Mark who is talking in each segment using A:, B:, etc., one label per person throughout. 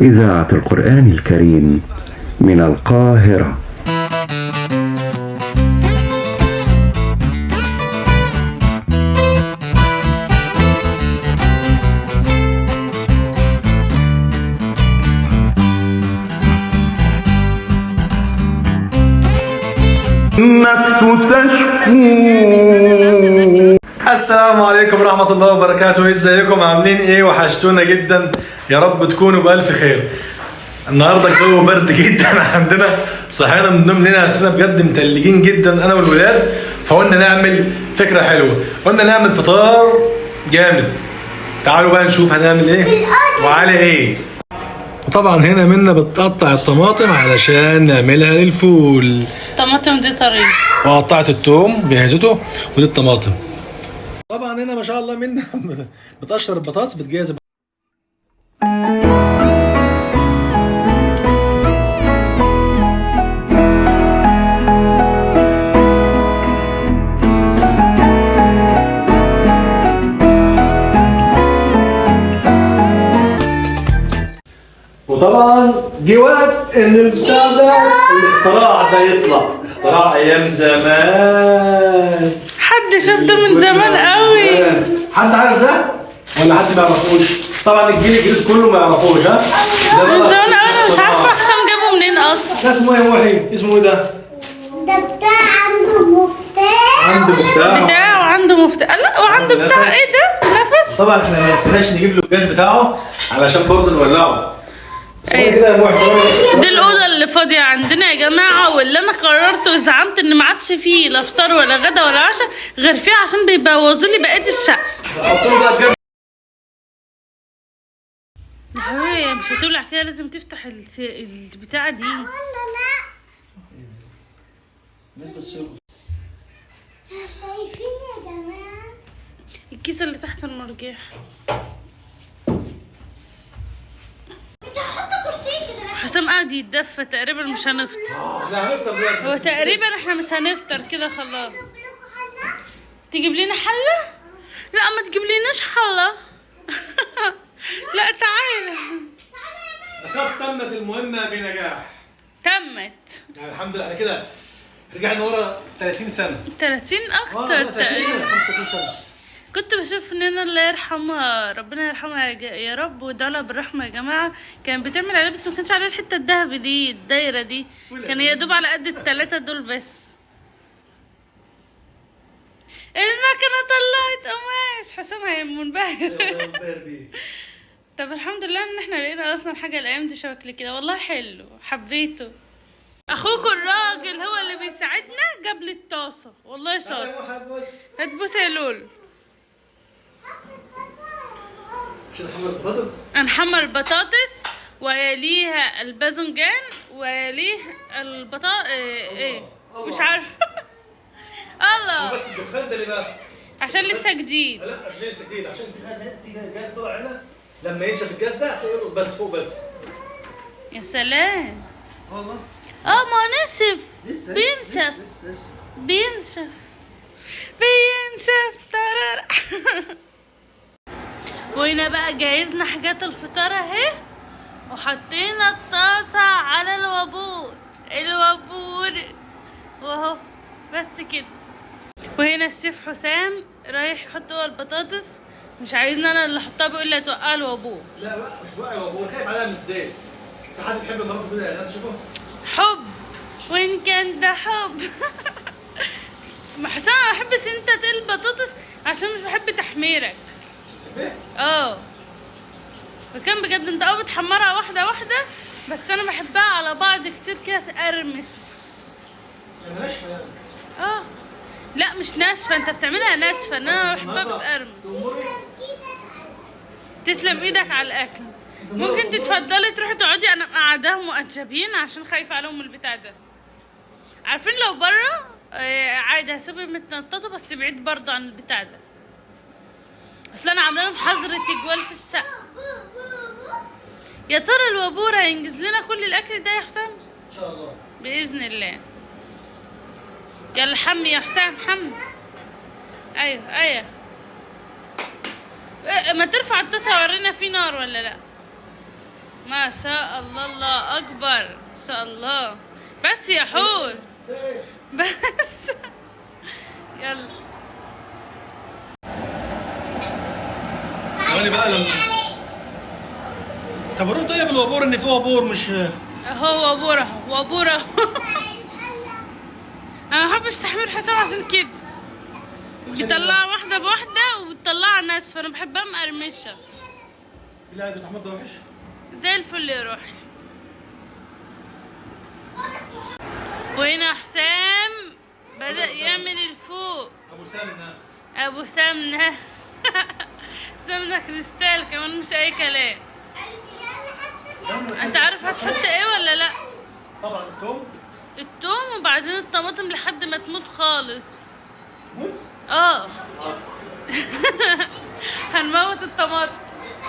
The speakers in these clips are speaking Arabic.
A: إذاعة القرآن الكريم من القاهرة.
B: السلام عليكم ورحمة الله وبركاته. ازيكم؟ عاملين ايه؟ وحشتونا جدا، يا رب تكونوا بألف خير. النهارده الجو برد جدا عندنا، صحينا من النوم لنا نفسنا بجد متلجين جدا انا والولاد، فقلنا نعمل فكرة حلوة، قلنا نعمل فطار جامد. تعالوا بقى نشوف هنعمل ايه وعلى ايه. وطبعا هنا منا بتقطع الطماطم علشان نعملها للفول.
C: الطماطم دي طريقة،
B: وقطعت التوم جهزته ودي الطماطم. طبعا هنا ما شاء الله منا بتقشر البطاطس بتجهز. وطبعا جه وقت ان البتاع ده الاختراع ده يطلع، اختراع ايام زمان.
C: حد شاف ده من زمان قوي.
B: حد عارف ده ولا حد ما يعرفوش؟ طبعا الجيل الجديد كله ما يعرفوش. ها
C: ده من زمان قوي، انا مش عارفه حسام جابه منين اصلا.
B: ده اسمه ايه يا محي؟ اسمه ايه ده؟
D: ده بتاع عنده مفتاح.
B: عنده مفتاح.
C: بتاع وعنده مفتاح، لا وعنده بتاع ايه ده؟ نفس.
B: طبعا احنا ما ننساش نجيب له الجهاز بتاعه علشان برضه نولعه.
C: أيوة.
B: كده يا محي
C: دي الاوضه اللي فاضيه عندنا يا جماعه، واللي انا قررت وزعمت ان ما عادش فيه لا فطار ولا غدا ولا عشاء غير فيه، عشان بيبوظوا لي بقيه الشقه.
B: حط له بقى الجهاز.
C: يا حبيبي مش هتولع كده، لازم تفتح البتاعه دي.
D: شايفين يا جماعة؟
C: الكيسه اللي تحت المرجيح.
D: انت هحط كرسي كده.
C: حسام قاعد يتدفى، تقريبا مش هنفطر.
B: لا هنفطر دلوقتي.
C: هو تقريبا احنا مش هنفطر كده خلاص. تجيب لنا حله؟ لا ما تجيب لناش حله. لا تعالى.
B: لقد تمت المهمة بنجاح.
C: تمت.
B: يعني الحمد لله. احنا كده رجعنا ورا 30 سنة.
C: 30 اكتر
B: 30 سنة،
C: تقريبا.
B: 35 سنة.
C: كنت بشوف ان انا الله يرحمها، ربنا يرحمها يا رب، وادعوا لها بالرحمه يا جماعه. كانت بتعمل عليه بس ما كانش عليه الحته الذهبي دي، الدايره دي، كان يا دوب على قد الثلاثه دول بس. المكنه طلعت قماش، حسام منبهر. طب الحمد لله ان احنا لقينا اصلا حاجه الايام دي شبكلي كده، والله حلو حبيته. اخوكوا الراجل هو اللي بيساعدنا، جاب لي الطاسه، والله شاطر. هتبوس يا لولو. هنحمر البطاطس ويليها الباذنجان ويليه ايه مش عارفه. الله.
B: بس الدخان ده ليه بقى؟
C: عشان لسه جديد.
B: لا عشان لسه جديد، عشان في جاز طلع هنا، لما ينشف الجاز ده هتلاقيه بس فوق بس.
C: يا سلام.
B: والله
C: ما نشف. بينشف بينشف بينشف ترى. وهنا بقى جهزنا حاجات الفطار اهي، وحطينا الطاسة على الوابور واهو بس كده. وهنا الشيف حسام رايح يحط جوه البطاطس، مش عايزني انا اللي احطها، بيقول لي هتوقع الوابور.
B: لا بقى مش بقى الوابور، خايف عليها من الزيت. في حد بيحب مراته كده يا ناس؟ شوفوا
C: حب، وان كان ده حب. حسام ما بحبش انت تقلي البطاطس عشان مش بحب تحميرك. وكان بجد انت بتحمرها واحده واحده، بس انا بحبها على بعض كتير كده تقرمش.
B: ناشفه يعني.
C: لا مش ناشفه، انت بتعملها ناشفه، انا بحبها بتقرمش. تسلم ايدك على الاكل. ممكن تتفضلي تروحي تقعدي، انا مقعداهم مؤدبين عشان خايفه عليهم البتاع ده. عارفين لو بره عادي هسيبهم يتنططوا، بس بعيد برضه عن البتاع ده. اصل انا عامله لهم حظر تجوال في الشقه. يا ترى الوابور هينجز لنا كل الاكل ده يا حسام؟
B: ان شاء الله
C: باذن الله. يلا حمي يا حسام حمي. ايوه ما ترفع الطاسه ورينا في نار ولا لا. ما شاء الله، الله اكبر، ما شاء الله. بس يا حور بس. يلا
B: ثواني بقى لما طب روح طيب الوابور ان فيه وابور مش
C: اهو وابور اهو، وابور اهو. انا ما بحبش تحميل حسام عشان كده بيطلعها واحده بواحده وبتطلعها ناشفه، انا بحبها مقرمشه.
B: لا ده احمد ده وحش
C: زي الفل يا روحي. وهنا حسام بدأ يعمل الفوق.
B: ابو سمنه.
C: ابو سمنه. سمنه كريستال كمان، مش اي كلام. انت عارف هتحط ايه ولا لا؟
B: طبعا التوم.
C: التوم وبعدين الطماطم لحد ما تموت خالص. اه. هنموت الطماطم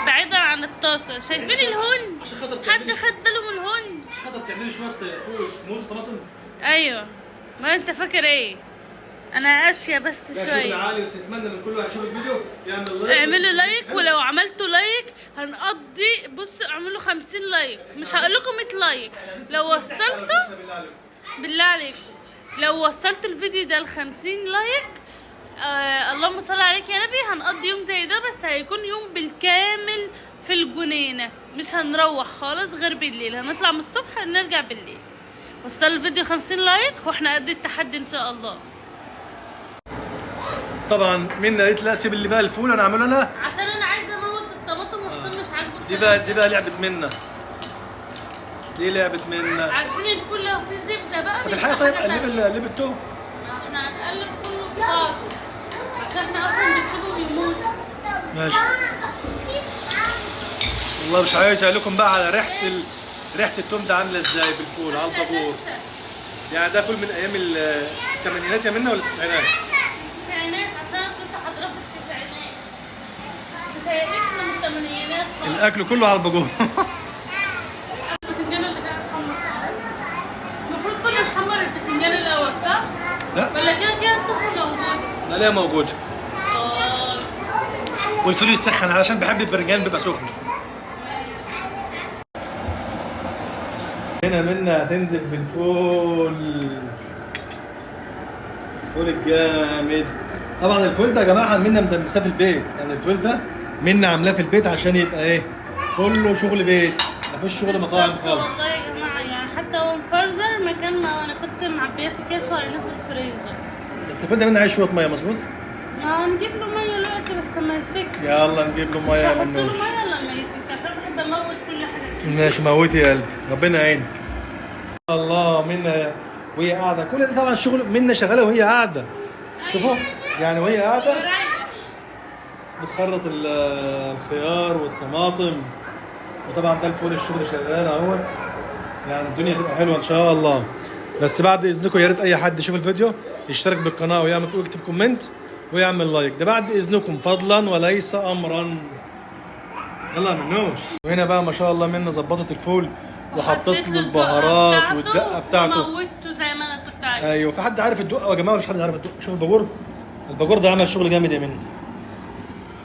C: بعيدا عن الطاسه. شايفين الهون؟ حد خد باله من الهون؟
B: مش خاطر تعملي شويه موز طماطم.
C: ايوه، ما انت فاكر ايه؟ انا قاسيه بس
B: شغل
C: شويه.
B: عالي، بس نتمنى من كل واحد يشوف الفيديو يعمل لايك.
C: اعملوا لايك، ولو عملتوا لايك هنقضي، بصوا اعملوا 50 لايك، مش هقول لكم 100 لايك. لو وصلتوا بالله عليك، لو وصلت الفيديو ده ل 50 لايك، اللهم صل عليك يا نبي، هنقضي يوم زي ده، بس هيكون يوم بالكامل في الجنينه، مش هنروح خالص غير بالليل، هنطلع من الصبح نرجع بالليل. وصل الفيديو 50 لايك واحنا قد التحدي ان شاء الله.
B: طبعا منى قالت لا سيب اللي بقى الفول انا اعمله انا
C: عشان انا عايزه اموت الطماطم وحسام مش عاجبه.
B: دي بقى لعبه منى. دي لعبه منى.
C: عارفين الفول لو في زبده بقى
B: طب الحقيقه طيب قلب التوم.
C: احنا هنقلب كله في بعضه عشان احنا اصلا بنسيبه يموت.
B: ماشي. والله مش عايز اقول لكم بقى على ريحه التوم ده عامله ازاي بالفول على الطابور. يعني ده فول من ايام الثمانينات يا منى ولا التسعينات؟
C: التسعينات، عشان انا كنت حاضره في التسعينات. بتهيألي من الثمانينات.
B: الاكل كله على الباجور.
C: البتنجان اللي قاعد يتحمر، المفروض كنا نحمر البتنجان الاول صح؟
B: لا
C: ولا كده القصه موجوده؟
B: لا لا موجود. والفول يسخن علشان بحب البرنجان بيبقى سخن. هنا منى هتنزل بالفول. الفول الجامد. طبعا الفول ده يا جماعه منى مدمساه في البيت، يعني الفول ده منى عاملاه في البيت عشان يبقى ايه؟ كله شغل بيت، مفيش شغل مطاعم خالص.
C: والله يا جماعه يعني حتى هو مفرزر مكان ما انا كنت معبيه في كيس وعيناه في الفريزر.
B: بس الفول ده منى عايز شويه ميه مظبوط؟
C: ما هنجيب له ميه دلوقتي بس ما يفك.
B: يلا نجيب له ميه يا
C: مش هحط
B: منوش.
C: له ميه لما يفك عشان بحب اموت كل حاجه.
B: ماشي موتي يا قلبي، ربنا يعينك. الله منى وهي قاعده، كل ده طبعا شغل منى شغاله وهي قاعده. شوفوا يعني وهي قاعده بتخرط الخيار والطماطم، وطبعا ده الفول الشغل شغال اهوت. يعني الدنيا تبقى حلوه ان شاء الله. بس بعد اذنكم يا ريت اي حد يشوف الفيديو يشترك بالقناه ويكتب كومنت ويعمل لايك، ده بعد اذنكم فضلا وليس امرا. يلا يا منوش. وهنا بقى ما شاء الله منى ظبطت الفول وحطت له البهارات والدقه بتاعته.
C: موتته زي ما انا كنت عايزه.
B: ايوه، في حد عارف الدقه يا جماعه ولا مش حد عارف الدقه؟ شوف الباجور، الباجور ده عمل شغل جامد يا منى.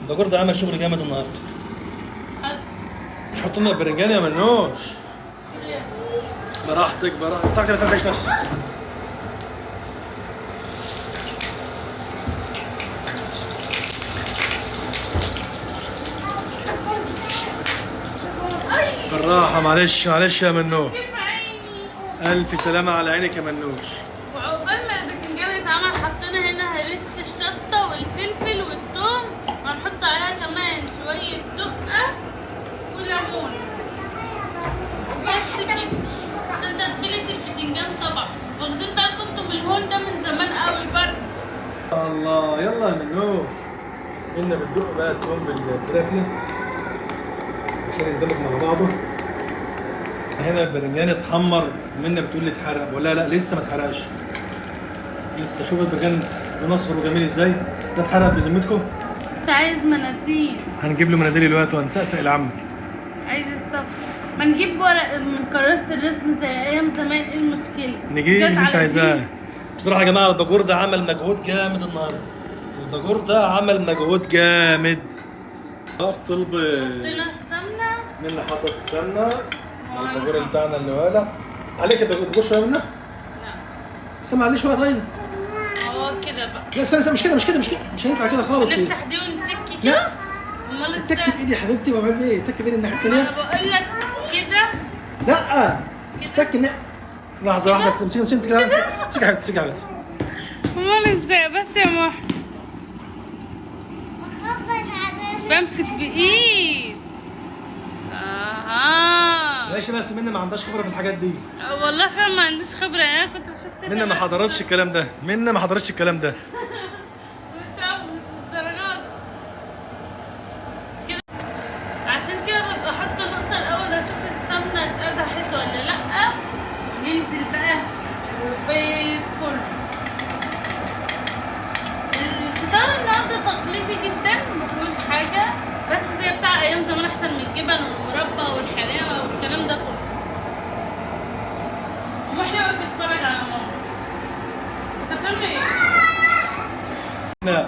B: الباجور ده عمل شغل جامد النهارده. مش حط لنا البرنجان يا منوش. براحتك بتاعك ما تعيش نفسك. بالراحة، معلش يا منوش. ألف سلامة على عينك يا منوش.
C: وعقبال ما البتنجان يتعمل حطينا هنا هريسة الشطة والفلفل والثوم، وهنحط عليها كمان شوية دقة وليمون بس كده عشان تتبيلة البتنجان. طبعا واخدين بالكم انتم الهون ده من زمان قوي برد.
B: الله يلا يا منوش. قلنا بتدق بقى الثوم بالفلفل عشان يندمج مع بعضه. هنا البرنجان اتحمر، منى بتقول لي اتحرق، بقول لها لا لسه ما اتحرقش لسه. شوف البرنجان لونه اصفر وجميل ازاي. ده اتحرق بذمتكم؟
C: انت عايز مناديل؟
B: هنجيب له مناديل دلوقتي وهنسقسق لعمك.
C: عايز الصف، ما نجيب ورق من كراسة الرسم زي ايام زمان، ايه المشكلة؟
B: نجيب اللي انت عايزاه. بصراحه يا جماعه الباجور ده عمل مجهود جامد النهارده. الباجور ده عمل مجهود جامد. ضغط البيض.
C: حطينا السمنة
B: منى حطت السمنه على الباجور بتاعنا اللي ولع عليك الباجور شويه منى.
C: لا
B: سمع عليه شويه طيب.
C: هو كده بقى.
B: لا استنى مش كده مش هينفع كده خالص.
C: نفتح دي ونتك كده.
B: لا
C: امال
B: التك
C: ازاي؟
B: بايدي يا حبيبتي وبعمل ايه؟ التك بايدي الناحيه
C: انا
B: الثانيه.
C: بقول لك كده
B: لا
C: كده.
B: تك لحظه واحده بس امسكي انت كده. امسكي يا حبيبتي امسكي يا حبيبتي.
C: امال ازاي بس يا محمد؟
D: خبط على
C: بمسك بايد. اها
B: معلش بس منى ما عندهاش خبره في الحاجات دي.
C: والله فعلا ما عنديش خبره يعني. انا كنت شفت
B: منى ما حضرتش الكلام ده. منى ما حضرتش الكلام ده.
C: مش للدرجات كده. عشان كده ببقى احط النقطه الاول اشوف السمنه اتقدحت ولا لا، ننزل بقى البيض كله. الفطار النهارده تقليدي جدا مفيهوش حاجه، بس زي بتاع ايام زمان احسن من الجبن والمربى والحلاوه والكلام ده كله. ومحي واقف يتفرج على ماما. انت بتعمل ايه؟
B: لا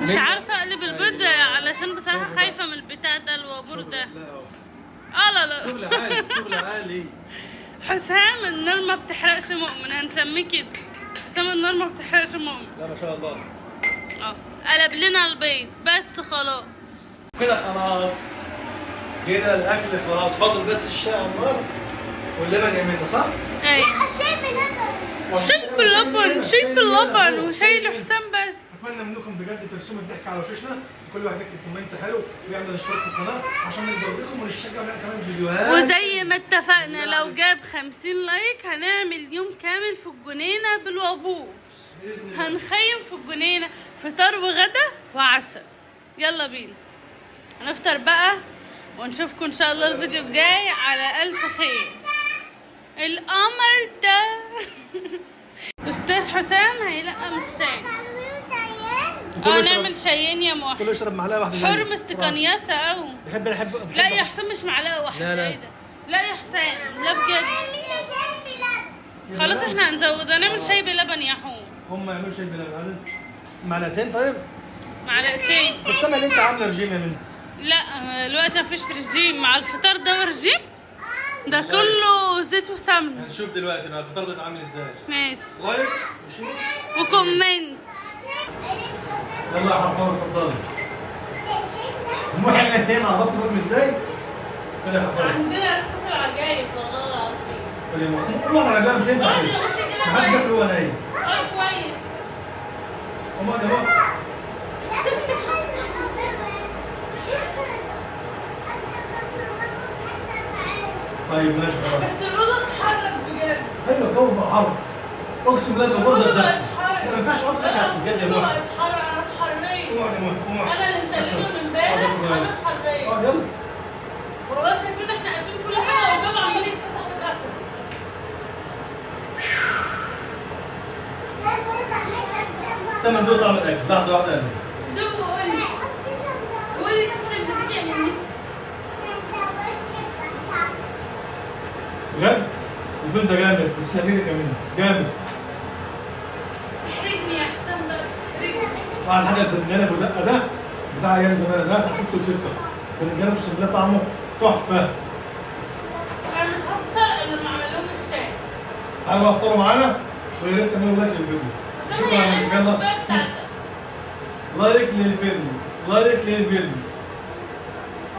C: مش عارفه اقلب البيض علشان بصراحه خايفه من البتاع ده الوابور ده. لا
B: شغل عالي شغل عالي.
C: حسام النار ما بتحرقش مؤمن، هنسميه كده. حسام النار ما بتحرقش مؤمن.
B: لا ما شاء الله.
C: قلب لنا البيض بس خلاص.
B: كده خلاص. كده الاكل خلاص فاضل بس الشاي على النار واللبن يمينه صح؟
C: ايوه
D: شاي بلبن.
C: شاي باللبن شاي باللبن وشاي لحسام بس.
B: اتمنى منكم بجد ترسموا الضحك على وشوشنا، كل واحد يكتب كومنت حلو ويعمل اشتراك في القناه عشان نقدر لكم ونشجع ونعمل كمان فيديوهات.
C: وزي ما اتفقنا لو جاب 50 لايك هنعمل يوم كامل في الجنينه بالوابور. هنخيم في الجنينه فطار وغدا وعشاء. يلا بينا هنفطر بقى ونشوفكم ان شاء الله الفيديو الجاي على الف خير. القمر ده استاذ حسام هيلقم الشاي. نعمل شايين يا محمد.
B: كله يشرب معلقه واحده.
C: حرم استكانياسه قوي.
B: بحب
C: لا يا حسام مش معلقه واحده.
B: لا.
C: ايه ده؟ لا يا حسام لا بجد. خلاص احنا هنزود هنعمل شاي بلبن يا حوم.
B: هم يعملوا شاي بلبن معلقتين طيب؟
C: معلقتين.
B: بس سامع ان انت عامله رجيم يا منى.
C: لا دلوقتي مفيش رجيم مع الفطار ده ورجيم. ده كله زيت وسمنه.
B: هنشوف دلوقتي بقى الفطار ده عامل ازاي.
C: ماشي.
B: لايك وشير
C: وكومنت.
B: يلا يا حمار اتفضلي. المهم احنا الاثنين مع بعض نقول ازاي؟ كده يا حمار.
C: عندنا سكر عجايب والله العظيم.
B: والله انا مش هينفع. ما حدش ياكل وانا نايم.
C: كويس.
B: هم يا جماعه. طيب ماشي خلاص.
C: بس الأوضة اتحرك بجد.
B: ايوه الجو بقى حر. اقسم بالله الجو
C: الأوضة
B: ده
C: بقت
B: ده.
C: حر.
B: ما ينفعش اقعد ماشي على السجاد يا
C: الأوضة
B: جماعه.
C: بقت حر. أنا اتحريت.
B: قوم
C: أنا اللي متلجة من امبارح. أنا اتحريت.
B: يلا.
C: والله شايفين احنا قافلين كل حاجة والباب عمال يتفتح ويتقفل.
B: سامع ندوق طعم الاكل لحظه واحده يا
C: دوق وقولي. قولي تسلم بتيجي يا منيتي.
B: بجد؟ الفيلم ده جامد مستنيني كمان جامد.
C: احرجني يا حسام بقى. احرجني.
B: طبعا الحاجه البرنجانه ابو دقه ده بتاع ايام زمان ده بتاع 6 و6. البرنجانه اقسم بالله طعمه تحفه.
C: أنا مش هفطر إلا لما أعمل لهم الشاي.
B: تعالوا افطروا معانا ويا ريت تعملوا لايك للفيديو. شكرا
C: يعني
B: يلا
C: الكوباية بتاعتك.
B: لايك للفيلم لايك للفيلم.